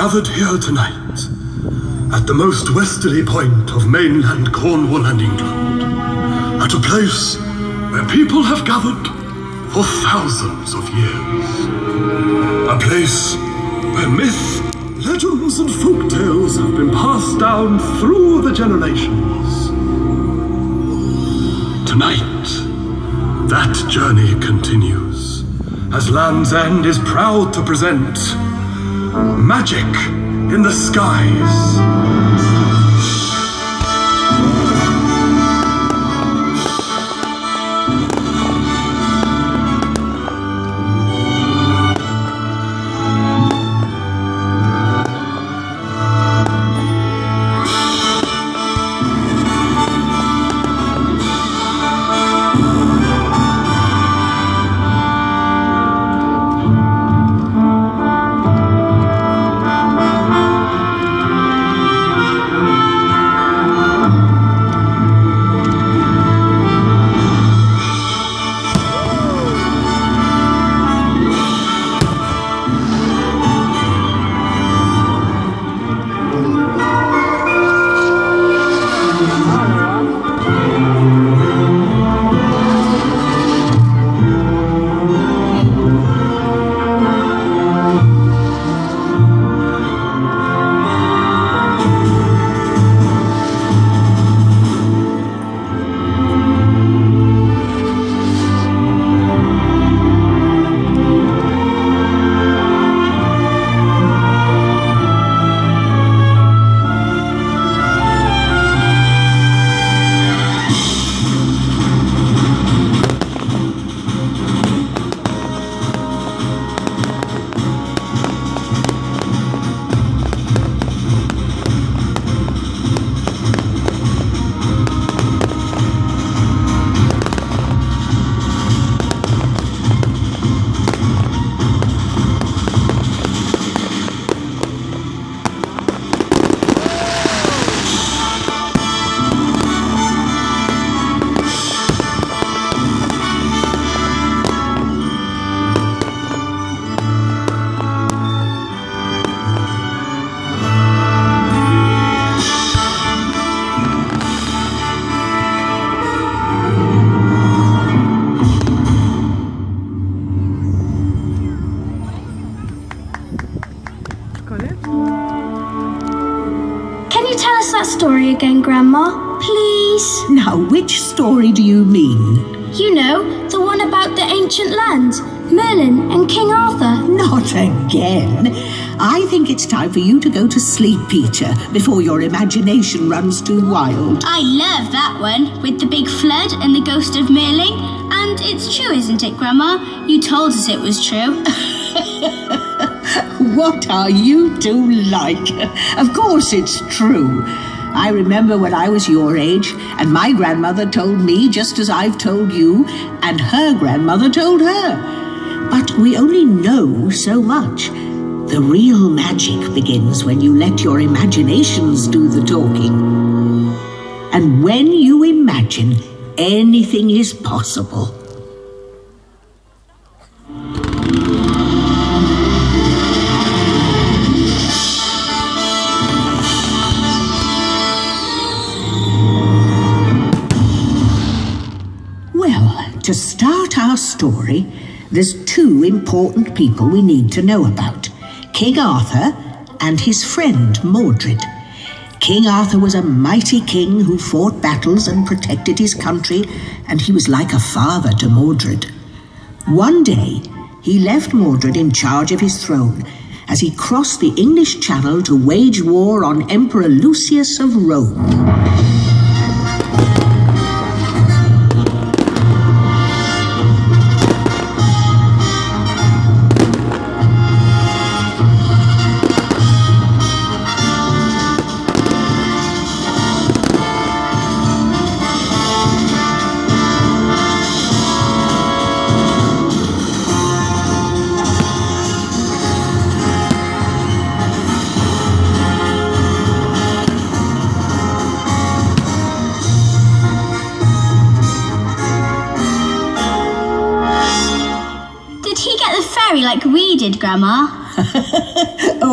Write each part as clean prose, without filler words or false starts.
gathered here tonight, at the most westerly point of mainland Cornwall and England, at a place where people have gathered for thousands of years. A place where myth, legends, and folk tales have been passed down through the generations. Tonight, that journey continues, as Land's End is proud to present Magic in the Skies. Story again, Grandma, please? Now, which story do you mean? You know, the one about the ancient lands, Merlin and King Arthur. Not again. I think it's time for you to go to sleep, Peter, before your imagination runs too wild. I love that one, with the big flood and the ghost of Merlin. And it's true, isn't it, Grandma? You told us it was true. What are you two like? Of course it's true. I remember when I was your age, and my grandmother told me just as I've told you, and her grandmother told her. But we only know so much. The real magic begins when you let your imaginations do the talking. And when you imagine, anything is possible. To start our story, there's two important people we need to know about. King Arthur and his friend Mordred. King Arthur was a mighty king who fought battles and protected his country, and he was like a father to Mordred. One day, he left Mordred in charge of his throne as he crossed the English Channel to wage war on Emperor Lucius of Rome. Like we did, Grandma.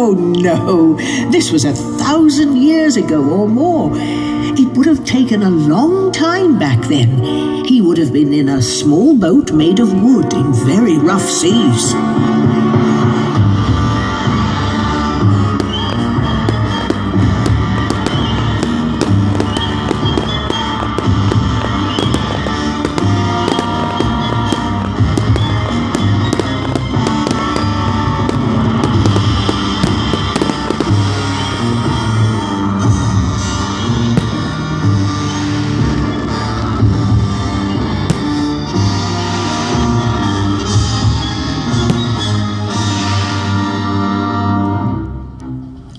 Oh, no. This was 1,000 years ago or more. It would have taken a long time back then. He would have been in a small boat made of wood in very rough seas.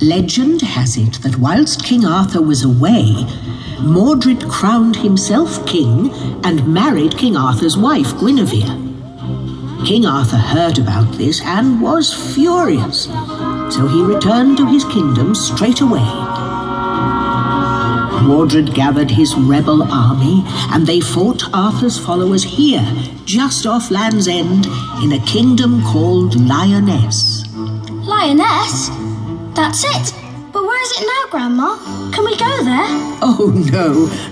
Legend has it that whilst King Arthur was away, Mordred crowned himself king and married King Arthur's wife, Guinevere. King Arthur heard about this and was furious, so he returned to his kingdom straight away. Mordred gathered his rebel army, and they fought Arthur's followers here, just off Land's End, in a kingdom called Lyonesse. Lioness? That's it. But where is it now, Grandma? Can we go there? Oh,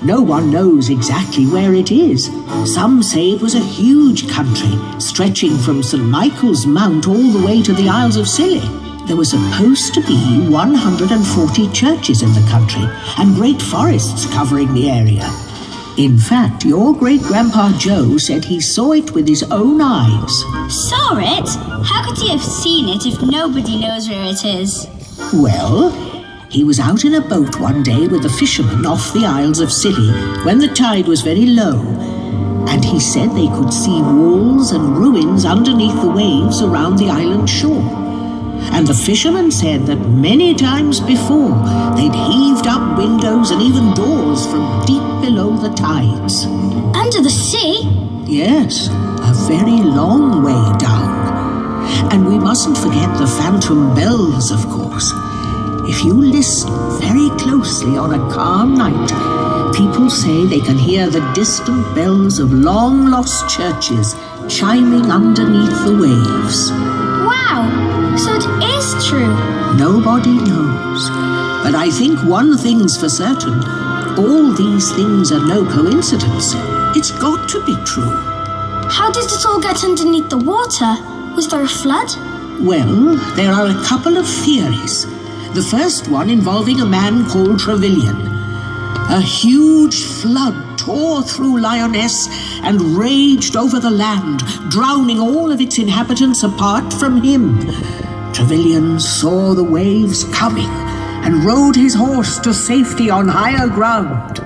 no one knows exactly where it is. Some say it was a huge country, stretching from St. Michael's Mount all the way to the Isles of Scilly. There were supposed to be 140 churches in the country, and great forests covering the area. In fact, your great-grandpa Joe said he saw it with his own eyes. Saw it? How could he have seen it if nobody knows where it is? Well, he was out in a boat one day with the fishermen off the Isles of Scilly when the tide was very low, and he said they could see walls and ruins underneath the waves around the island shore. And the fishermen said that many times before they'd heaved up windows and even doors from deep below the tides. Under the sea? Yes, a very long way down. And we mustn't forget the phantom bells, of course. If you listen very closely on a calm night, people say they can hear the distant bells of long-lost churches chiming underneath the waves. Wow! So it is true. Nobody knows. But I think one thing's for certain. All these things are no coincidence. It's got to be true. How did it all get underneath the water? Was there a flood? Well, there are a couple of theories. The first one involving a man called Trevelyan. A huge flood tore through Lyonesse and raged over the land, drowning all of its inhabitants apart from him. Trevelyan saw the waves coming and rode his horse to safety on higher ground.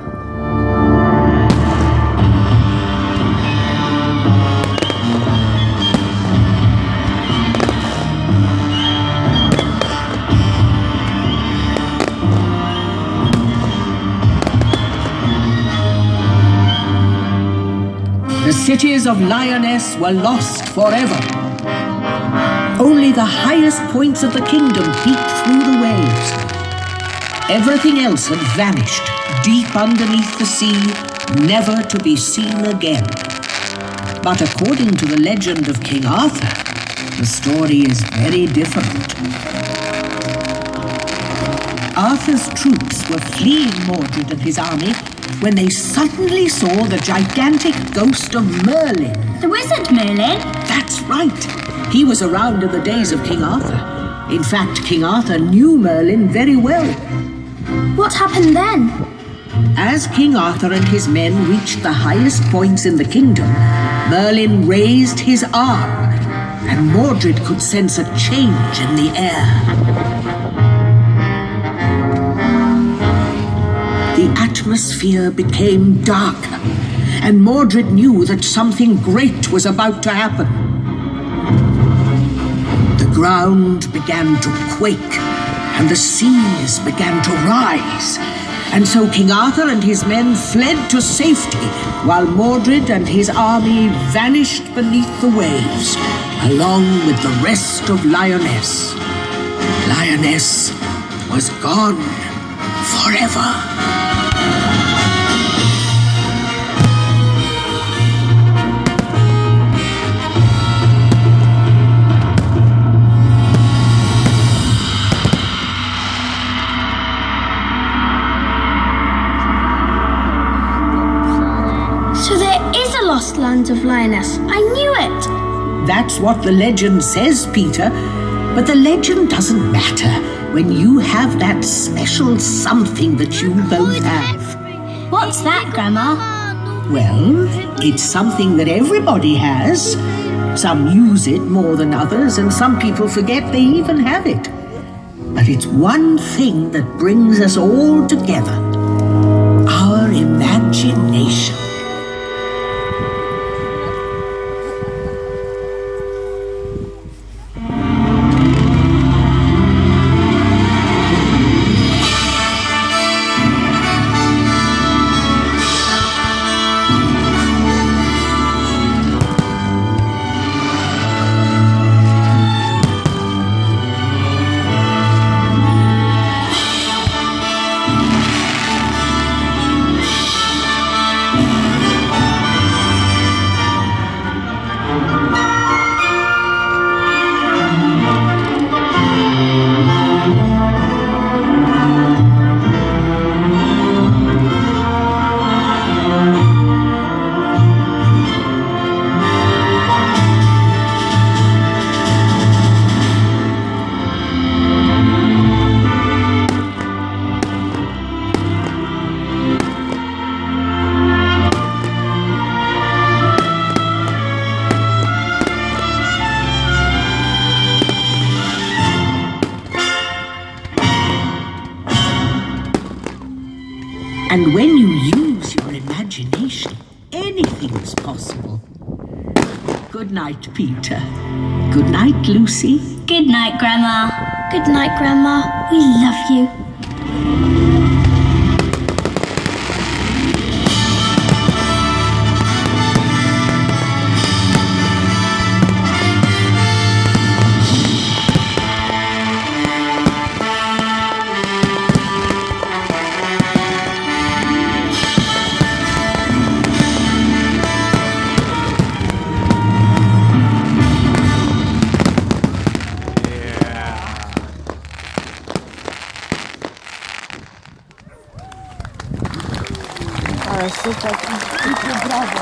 The cities of Lyonesse were lost forever. Only the highest points of the kingdom peeped through the waves. Everything else had vanished deep underneath the sea, never to be seen again. But according to the legend of King Arthur, the story is very different. Arthur's troops were fleeing Mordred and his army when they suddenly saw the gigantic ghost of Merlin. The wizard Merlin? That's right. He was around in the days of King Arthur. In fact, King Arthur knew Merlin very well. What happened then? As King Arthur and his men reached the highest points in the kingdom, Merlin raised his arm, and Mordred could sense a change in the air. The atmosphere became darker, and Mordred knew that something great was about to happen. The ground began to quake, and the seas began to rise. And so King Arthur and his men fled to safety, while Mordred and his army vanished beneath the waves, along with the rest of Lyonesse. Lyonesse was gone forever. wand of Linus. I knew it! That's what the legend says, Peter. But the legend doesn't matter when you have that special something that you both have. What's that, Grandma? Well, it's something that everybody has. Some use it more than others, and some people forget they even have it. But it's one thing that brings us all together. Our imagination. And when you use your imagination, anything's possible. Good night, Peter. Good night, Lucy. Good night, Grandma. Good night, Grandma. We love you. Super, brawo.